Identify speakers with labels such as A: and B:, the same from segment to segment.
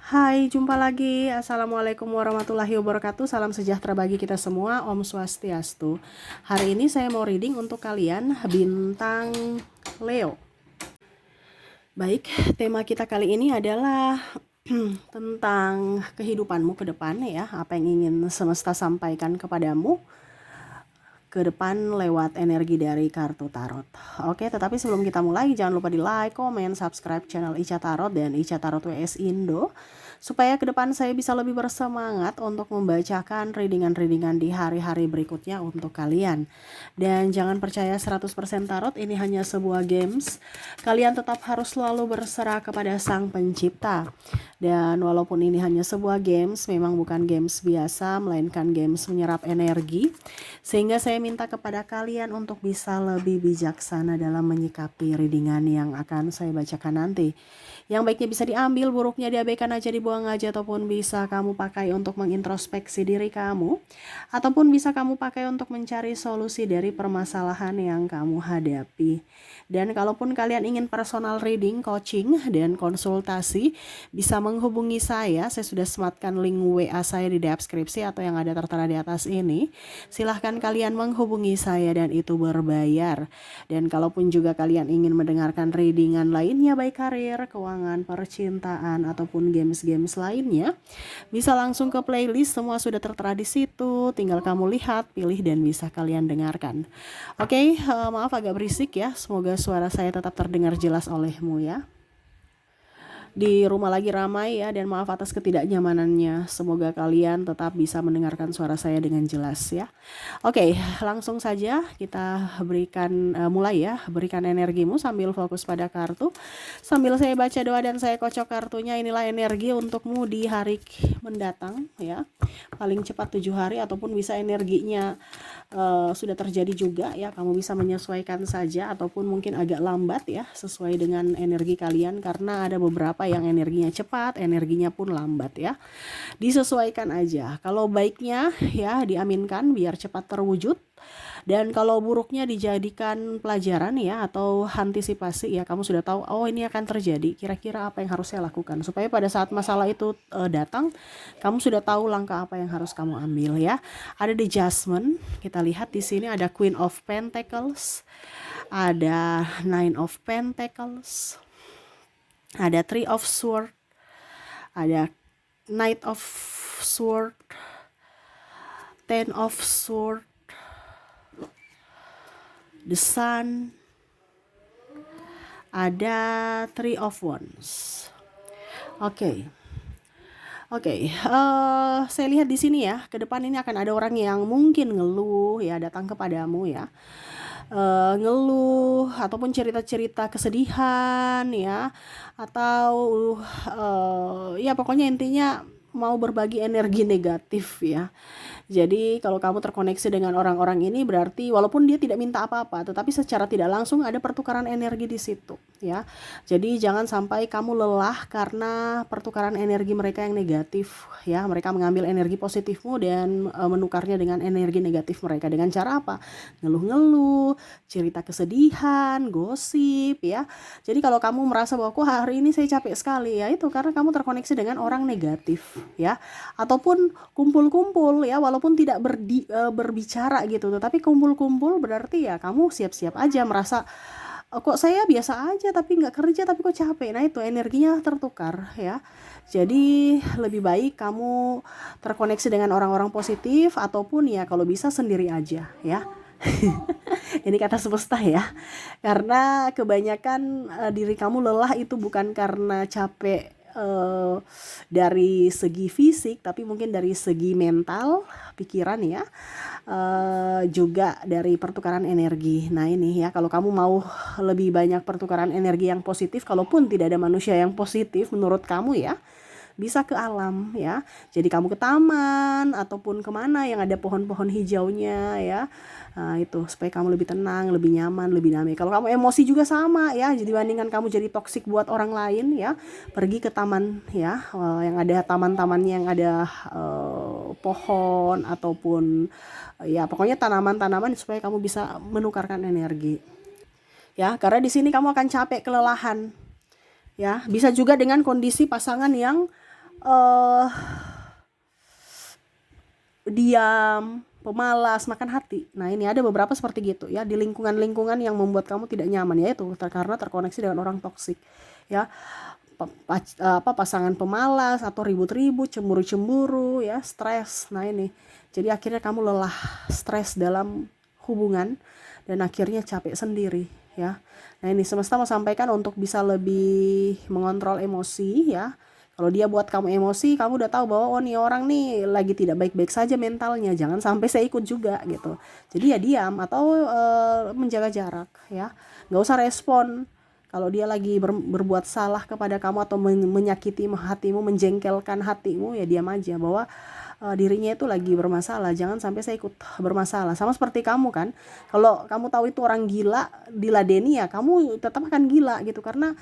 A: Hai, jumpa lagi. Assalamualaikum warahmatullahi wabarakatuh. Salam sejahtera bagi kita semua. Om Swastiastu. Hari ini saya mau reading untuk kalian bintang Leo. Baik, tema kita kali ini adalah tentang kehidupanmu ke depan ya. Apa yang ingin semesta sampaikan kepadamu ke depan lewat energi dari kartu tarot. Oke, tetapi sebelum kita mulai jangan lupa di like, komen, subscribe channel Ica Tarot dan Ica Tarot WS Indo supaya ke depan saya bisa lebih bersemangat untuk membacakan readingan-readingan di hari-hari berikutnya untuk kalian. Dan jangan percaya 100% tarot, ini hanya sebuah games. Kalian tetap harus selalu berserah kepada Sang Pencipta. Dan walaupun ini hanya sebuah games, memang bukan games biasa, melainkan games menyerap energi. Sehingga saya minta kepada kalian untuk bisa lebih bijaksana dalam menyikapi readingan yang akan saya bacakan nanti. Yang baiknya bisa diambil, buruknya diabaikan aja, dibuang aja, ataupun bisa kamu pakai untuk mengintrospeksi diri kamu, ataupun bisa kamu pakai untuk mencari solusi dari permasalahan yang kamu hadapi. Dan kalaupun kalian ingin personal reading, coaching, dan konsultasi, bisa menghubungi saya sudah sematkan link WA saya di deskripsi atau yang ada tertera di atas ini. Silahkan kalian menghubungi saya dan itu berbayar. Dan kalaupun juga kalian ingin mendengarkan readingan lainnya, baik karir, keuangan, percintaan, ataupun games-games lainnya, bisa langsung ke playlist, semua sudah tertera di situ. Tinggal kamu lihat, pilih, dan bisa kalian dengarkan. Oke, maaf agak berisik ya. Semoga suara saya tetap terdengar jelas olehmu ya. Di rumah lagi ramai ya, dan maaf atas ketidaknyamanannya. Semoga kalian tetap bisa mendengarkan suara saya dengan jelas ya. Oke, langsung saja kita mulai ya. Berikan energimu sambil fokus pada kartu. Sambil saya baca doa dan saya kocok kartunya, inilah energi untukmu di hari mendatang ya. Paling cepat 7 hari, ataupun bisa energinya sudah terjadi juga ya. Kamu bisa menyesuaikan saja, ataupun mungkin agak lambat ya, sesuai dengan energi kalian, karena ada beberapa yang energinya cepat, energinya pun lambat ya. Disesuaikan aja. Kalau baiknya ya diaminkan biar cepat terwujud. Dan kalau buruknya dijadikan pelajaran ya, atau antisipasi ya, kamu sudah tahu, oh ini akan terjadi, kira-kira apa yang harus saya lakukan, supaya pada saat masalah itu datang, kamu sudah tahu langkah apa yang harus kamu ambil ya. Ada the Judgment, kita lihat di sini ada Queen of Pentacles, ada Nine of Pentacles, ada Three of Swords, ada Knight of Sword, Ten of Sword, the Sun, ada Three of Wands. Oke. Saya lihat di sini ya, ke depan ini akan ada orang yang mungkin ngeluh ya, datang kepadamu ya. Ngeluh ataupun cerita-cerita kesedihan ya, atau ya pokoknya intinya mau berbagi energi negatif ya. Jadi kalau kamu terkoneksi dengan orang-orang ini, berarti walaupun dia tidak minta apa-apa, tetapi secara tidak langsung ada pertukaran energi di situ ya. Jadi jangan sampai kamu lelah karena pertukaran energi mereka yang negatif ya. Mereka mengambil energi positifmu dan menukarnya dengan energi negatif mereka. Dengan cara apa? Ngeluh-ngeluh, cerita kesedihan, gosip ya. Jadi kalau kamu merasa bahwa hari ini saya capek sekali ya, itu karena kamu terkoneksi dengan orang negatif ya. Ataupun kumpul-kumpul ya, walaupun tidak berbicara gitu, tetapi kumpul-kumpul berarti ya kamu siap-siap aja merasa kok saya biasa aja tapi nggak kerja, tapi kok capek. Nah itu energinya tertukar ya. Jadi lebih baik kamu terkoneksi dengan orang-orang positif, ataupun ya kalau bisa sendiri aja ya. Ini kata semesta ya, karena kebanyakan diri kamu lelah itu bukan karena capek dari segi fisik, tapi mungkin dari segi mental, pikiran ya, juga dari pertukaran energi. Nah ini ya, kalau kamu mau lebih banyak pertukaran energi yang positif, kalaupun tidak ada manusia yang positif menurut kamu ya, bisa ke alam ya. Jadi kamu ke taman ataupun kemana yang ada pohon-pohon hijaunya ya. Nah, itu supaya kamu lebih tenang, lebih nyaman, lebih damai. Kalau kamu emosi juga sama ya. Jadi bandingkan kamu jadi toksik buat orang lain ya, pergi ke taman ya, yang ada taman-tamannya, yang ada pohon ataupun ya pokoknya tanaman-tanaman, supaya kamu bisa menukarkan energi. Ya, karena di sini kamu akan capek, kelelahan. Ya, bisa juga dengan kondisi pasangan yang eh diam, pemalas, makan hati. Nah, ini ada beberapa seperti gitu ya, di lingkungan-lingkungan yang membuat kamu tidak nyaman, yaitu karena terkoneksi dengan orang toksik ya. Pasangan pemalas atau ribut-ribut, cemburu-cemburu ya, stres. Nah, ini. Jadi akhirnya kamu lelah, stres dalam hubungan dan akhirnya capek sendiri ya. Nah, ini semesta mau sampaikan untuk bisa lebih mengontrol emosi ya. Kalau dia buat kamu emosi, kamu udah tahu bahwa oh nih orang nih lagi tidak baik-baik saja mentalnya, jangan sampai saya ikut juga gitu. Jadi ya diam atau menjaga jarak ya, nggak usah respon. Kalau dia lagi berbuat salah kepada kamu atau menyakiti hatimu, menjengkelkan hatimu, ya diam aja bahwa dirinya itu lagi bermasalah, jangan sampai saya ikut bermasalah. Sama seperti kamu kan, kalau kamu tahu itu orang gila, diladeni ya kamu tetap akan gila gitu, karena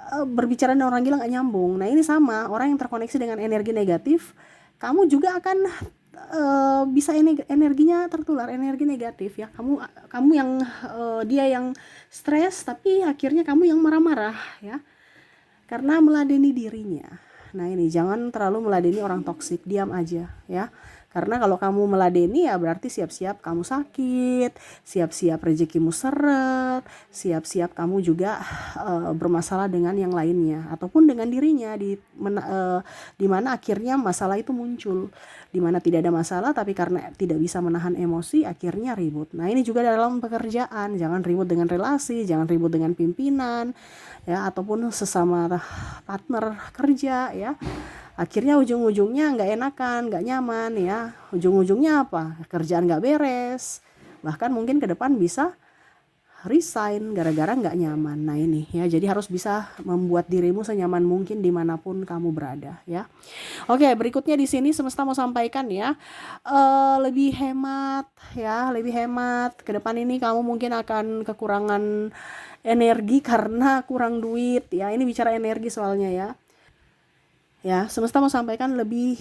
A: berbicara dengan orang gila gak nyambung. Nah, ini sama, orang yang terkoneksi dengan energi negatif, kamu juga akan bisa energinya tertular, energi negatif ya. Kamu yang dia yang stres, tapi akhirnya kamu yang marah-marah ya, karena meladeni dirinya. Nah, ini jangan terlalu meladeni orang toksik, diam aja ya. Karena kalau kamu meladeni ya berarti siap-siap kamu sakit, siap-siap rezekimu seret, siap-siap kamu juga bermasalah dengan yang lainnya ataupun dengan dirinya, di mana akhirnya masalah itu muncul. Di mana tidak ada masalah tapi karena tidak bisa menahan emosi akhirnya ribut. Nah, ini juga dalam pekerjaan, jangan ribut dengan relasi, jangan ribut dengan pimpinan ya, ataupun sesama partner kerja ya. Akhirnya ujung-ujungnya nggak enakan, nggak nyaman ya. Ujung-ujungnya apa? Kerjaan nggak beres. Bahkan mungkin ke depan bisa resign gara-gara nggak nyaman. Nah, ini ya, jadi harus bisa membuat dirimu senyaman mungkin dimanapun kamu berada ya. Oke, berikutnya di sini semesta mau sampaikan ya, lebih hemat ya, lebih hemat. Ke depan ini kamu mungkin akan kekurangan energi karena kurang duit ya. Ini bicara energi soalnya ya. Ya, semesta mau sampaikan lebih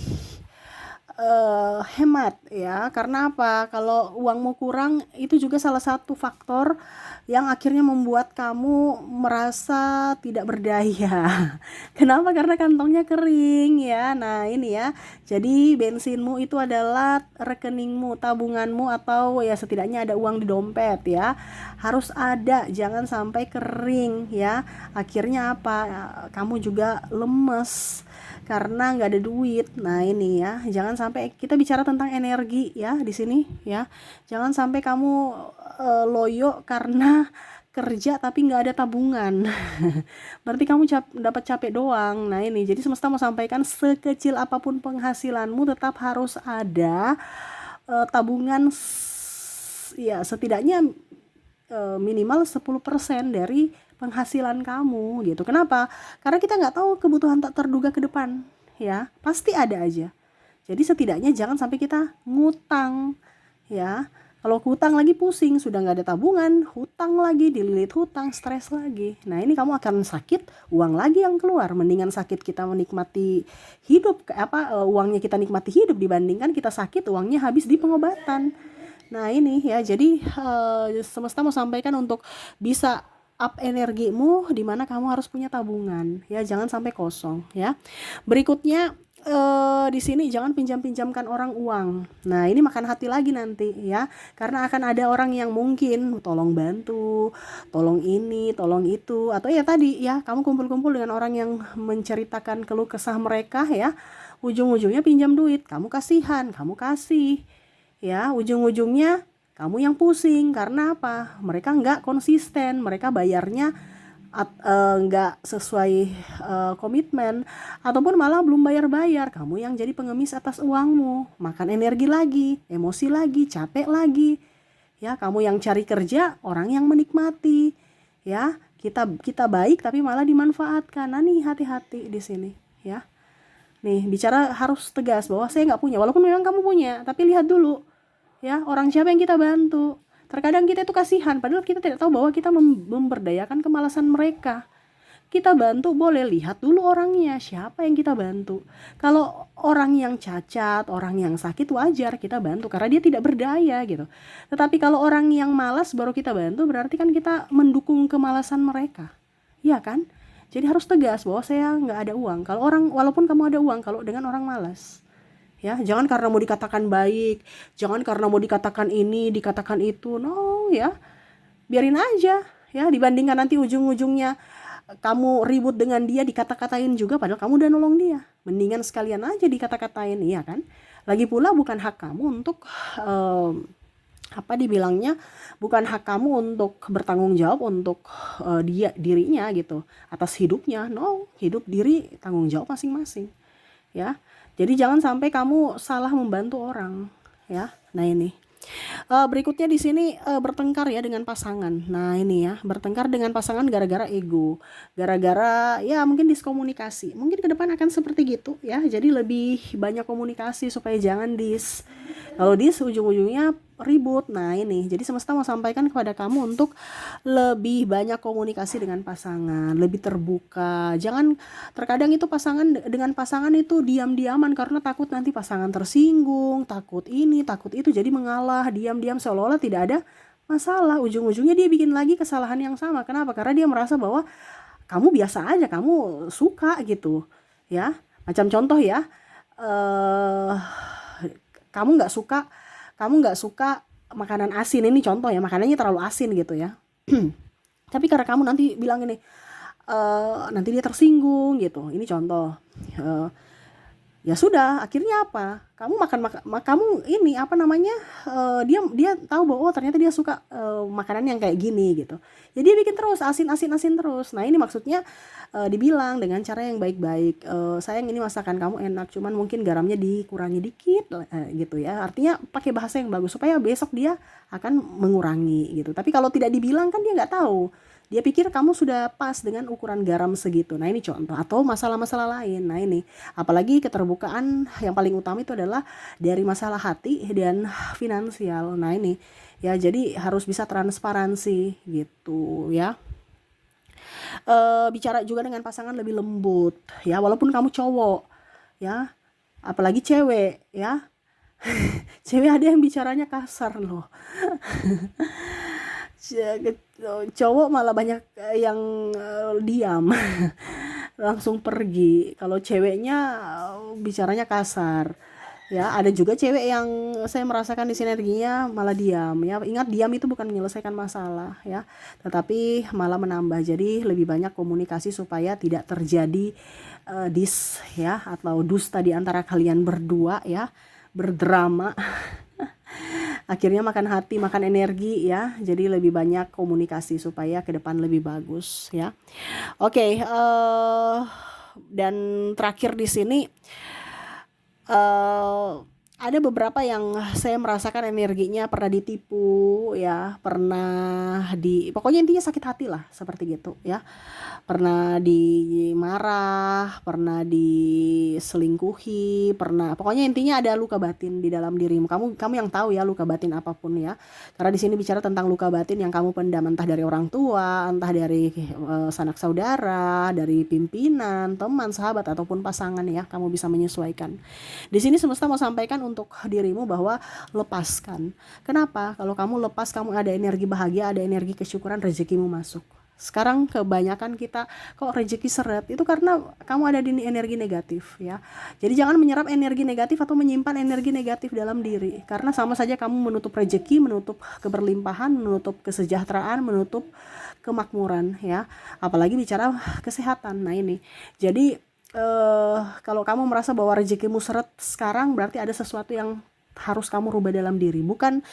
A: hemat ya. Karena apa? Kalau uangmu kurang, itu juga salah satu faktor yang akhirnya membuat kamu merasa tidak berdaya. Kenapa? Karena kantongnya kering ya. Nah, ini ya. Jadi bensinmu itu adalah rekeningmu, tabunganmu, atau ya setidaknya ada uang di dompet ya. Harus ada, jangan sampai kering ya. Akhirnya apa? Kamu juga lemes karena nggak ada duit. Nah, ini ya, jangan sampai, kita bicara tentang energi ya di sini ya. Jangan sampai kamu loyo karena kerja tapi nggak ada tabungan. Berarti kamu dapat capek doang. Nah, ini jadi semesta mau sampaikan, sekecil apapun penghasilanmu tetap harus ada tabungan ya, setidaknya minimal 10% dari penghasilan kamu gitu. Kenapa? Karena kita nggak tahu kebutuhan tak terduga ke depan ya, pasti ada aja. Jadi setidaknya jangan sampai kita ngutang ya. Kalau hutang lagi pusing, sudah nggak ada tabungan, hutang lagi, dililit hutang, stres lagi. Nah, ini kamu akan sakit, uang lagi yang keluar. Mendingan sakit kita menikmati hidup, uangnya kita nikmati hidup dibandingkan kita sakit uangnya habis di pengobatan. Nah, ini ya, jadi semesta mau sampaikan untuk bisa up energimu, di mana kamu harus punya tabungan ya, jangan sampai kosong ya. Berikutnya di sini jangan pinjamkan orang uang. Nah, ini makan hati lagi nanti ya, karena akan ada orang yang mungkin tolong bantu, tolong ini, tolong itu, atau ya tadi ya, kamu kumpul-kumpul dengan orang yang menceritakan keluh kesah mereka ya, ujung-ujungnya pinjam duit, kamu kasihan, kamu kasih ya, ujung-ujungnya kamu yang pusing. Karena apa? Mereka nggak konsisten, mereka bayarnya nggak sesuai komitmen, ataupun malah belum bayar-bayar. Kamu yang jadi pengemis atas uangmu, makan energi lagi, emosi lagi, capek lagi ya. Kamu yang cari kerja, orang yang menikmati ya. Kita baik tapi malah dimanfaatkan. Nah, nih hati-hati di sini ya. Nih bicara harus tegas bahwa saya nggak punya, walaupun memang kamu punya, tapi lihat dulu ya, orang siapa yang kita bantu. Terkadang kita itu kasihan, padahal kita tidak tahu bahwa kita memberdayakan kemalasan mereka. Kita bantu boleh, lihat dulu orangnya, siapa yang kita bantu. Kalau orang yang cacat, orang yang sakit, wajar kita bantu karena dia tidak berdaya gitu. Tetapi kalau orang yang malas baru kita bantu, berarti kan kita mendukung kemalasan mereka. Iya kan? Jadi harus tegas bahwa saya nggak ada uang. Kalau orang, walaupun kamu ada uang, kalau dengan orang malas. Ya, jangan karena mau dikatakan baik, jangan karena mau dikatakan ini, dikatakan itu. No, ya. Biarin aja, ya, dibandingkan nanti ujung-ujungnya kamu ribut dengan dia, dikata-katain juga padahal kamu udah nolong dia. Mendingan sekalian aja dikata-katain, iya kan? Lagi pula bukan hak kamu untuk apa dibilangnya, bukan hak kamu untuk bertanggung jawab untuk dirinya gitu, atas hidupnya. No, hidup diri tanggung jawab masing-masing, ya. Jadi jangan sampai kamu salah membantu orang, ya. Nah ini berikutnya di sini bertengkar ya dengan pasangan. Nah ini ya, bertengkar dengan pasangan gara-gara ego, gara-gara ya mungkin diskomunikasi. Mungkin ke depan akan seperti gitu ya. Jadi lebih banyak komunikasi supaya jangan kalau ujung-ujungnya ribut. Nah ini, jadi semesta mau sampaikan kepada kamu untuk lebih banyak komunikasi dengan pasangan, lebih terbuka. Jangan, terkadang itu dengan pasangan itu diam-diaman karena takut nanti pasangan tersinggung, takut ini, takut itu, jadi mengalah, diam-diam seolah-olah tidak ada masalah. Ujung-ujungnya dia bikin lagi kesalahan yang sama. Kenapa? Karena dia merasa bahwa kamu biasa aja, kamu suka gitu ya. Macam contoh ya, kamu nggak suka makanan asin, ini contoh ya, makanannya terlalu asin gitu ya. Tapi karena kamu nanti bilang ini, nanti dia tersinggung gitu, ini contoh. Ya sudah, akhirnya apa, kamu kamu ini apa namanya, dia tahu bahwa ternyata dia suka makanan yang kayak gini gitu. Jadi dia bikin terus asin terus. Nah ini maksudnya dibilang dengan cara yang baik-baik, sayang ini masakan kamu enak, cuman mungkin garamnya dikurangi dikit gitu ya. Artinya pakai bahasa yang bagus supaya besok dia akan mengurangi gitu. Tapi kalau tidak dibilang kan dia nggak tahu. Dia pikir kamu sudah pas dengan ukuran garam segitu. Nah ini contoh, atau masalah-masalah lain. Nah ini, apalagi keterbukaan yang paling utama itu adalah dari masalah hati dan finansial. Nah ini ya, jadi harus bisa transparansi gitu ya. Bicara juga dengan pasangan lebih lembut ya, walaupun kamu cowok ya, apalagi cewek ya. Cewek ada yang bicaranya kasar loh. Cowok malah banyak yang diam langsung pergi. Kalau ceweknya bicaranya kasar ya. Ada juga cewek yang saya merasakan di sinerginya malah diam ya. Ingat, diam itu bukan menyelesaikan masalah ya, tetapi malah menambah. Jadi lebih banyak komunikasi supaya tidak terjadi ya, atau dusta di antara kalian berdua ya, berdrama. Akhirnya makan hati, makan energi ya. Jadi lebih banyak komunikasi supaya ke depan lebih bagus ya. Oke, dan terakhir di sini ada beberapa yang saya merasakan energinya pernah ditipu ya, pokoknya intinya sakit hati lah seperti gitu ya. Pernah dimarah, pernah diselingkuhi, pokoknya intinya ada luka batin di dalam dirimu. Kamu yang tahu ya luka batin apapun ya. Karena di sini bicara tentang luka batin yang kamu pendam, entah dari orang tua, entah dari sanak saudara, dari pimpinan, teman, sahabat ataupun pasangan ya. Kamu bisa menyesuaikan. Di sini semesta mau sampaikan untuk dirimu bahwa lepaskan. Kenapa? Kalau kamu lepas, kamu ada energi bahagia, ada energi kesyukuran, rezekimu masuk. Sekarang kebanyakan kita kok rezeki seret, itu karena kamu ada di energi negatif ya. Jadi jangan menyerap energi negatif atau menyimpan energi negatif dalam diri, karena sama saja kamu menutup rezeki, menutup keberlimpahan, menutup kesejahteraan, menutup kemakmuran ya. Apalagi bicara kesehatan. Nah ini, jadi kalau kamu merasa bahwa rezekimu seret sekarang, berarti ada sesuatu yang harus kamu rubah dalam diri. Bukan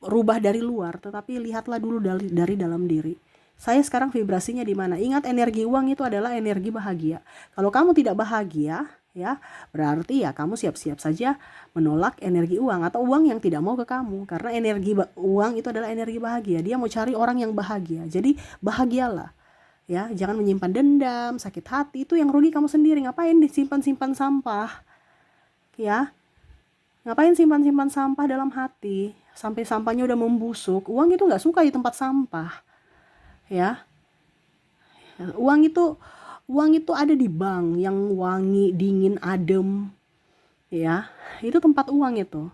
A: rubah dari luar, tetapi lihatlah dulu dari dalam diri. Saya sekarang vibrasinya di mana? Ingat, energi uang itu adalah energi bahagia. Kalau kamu tidak bahagia ya, berarti ya kamu siap-siap saja menolak energi uang atau uang yang tidak mau ke kamu. Karena energi uang itu adalah energi bahagia. Dia mau cari orang yang bahagia. Jadi bahagialah. Ya, jangan menyimpan dendam, sakit hati, itu yang rugi kamu sendiri. Ngapain disimpan-simpan sampah? Ya. Ngapain simpan-simpan sampah dalam hati? Sampai sampahnya udah membusuk. Uang itu enggak suka di tempat sampah. Ya. Uang itu ada di bank yang wangi, dingin, adem. Ya. Itu tempat uang itu.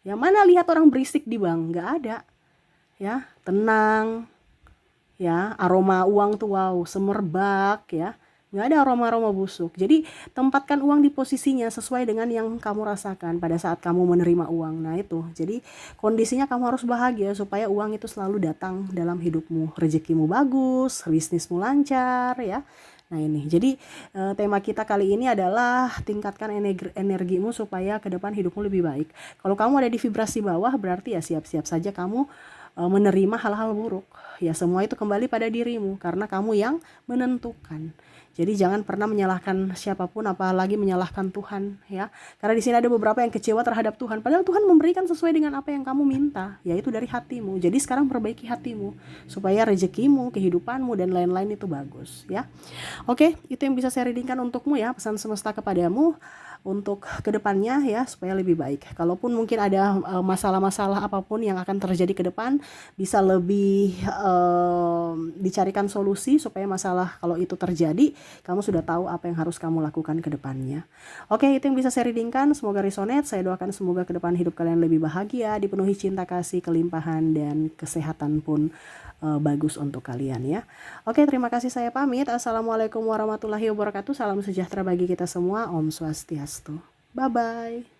A: Ya, mana lihat orang berisik di bank? Enggak ada. Ya, tenang. ya. Aroma uang tuh wow, semerbak ya. Nggak ada aroma-aroma busuk. Jadi tempatkan uang di posisinya sesuai dengan yang kamu rasakan pada saat kamu menerima uang. Nah itu, jadi kondisinya kamu harus bahagia supaya uang itu selalu datang dalam hidupmu. Rezekimu bagus, bisnismu lancar ya. Nah ini, jadi tema kita kali ini adalah tingkatkan energimu supaya ke depan hidupmu lebih baik. Kalau kamu ada di vibrasi bawah berarti ya siap-siap saja kamu menerima hal-hal buruk. Ya semua itu kembali pada dirimu karena kamu yang menentukan. Jadi jangan pernah menyalahkan siapapun, apalagi menyalahkan Tuhan ya. Karena di sini ada beberapa yang kecewa terhadap Tuhan. Padahal Tuhan memberikan sesuai dengan apa yang kamu minta, yaitu dari hatimu. Jadi sekarang perbaiki hatimu supaya rezekimu, kehidupanmu dan lain-lain itu bagus ya. Oke, itu yang bisa saya readingkan untukmu ya, pesan semesta kepadamu untuk kedepannya ya supaya lebih baik. Kalaupun mungkin ada masalah-masalah apapun yang akan terjadi ke depan, bisa lebih dicarikan solusi supaya masalah kalau itu terjadi, kamu sudah tahu apa yang harus kamu lakukan ke depannya. Oke, itu yang bisa saya readingkan. Semoga resonate. Saya doakan semoga ke depan hidup kalian lebih bahagia, dipenuhi cinta kasih, kelimpahan dan kesehatan pun bagus untuk kalian ya. Oke, terima kasih, saya pamit. Assalamualaikum warahmatullahi wabarakatuh. Salam sejahtera bagi kita semua. Om Swastiastu. Bye bye.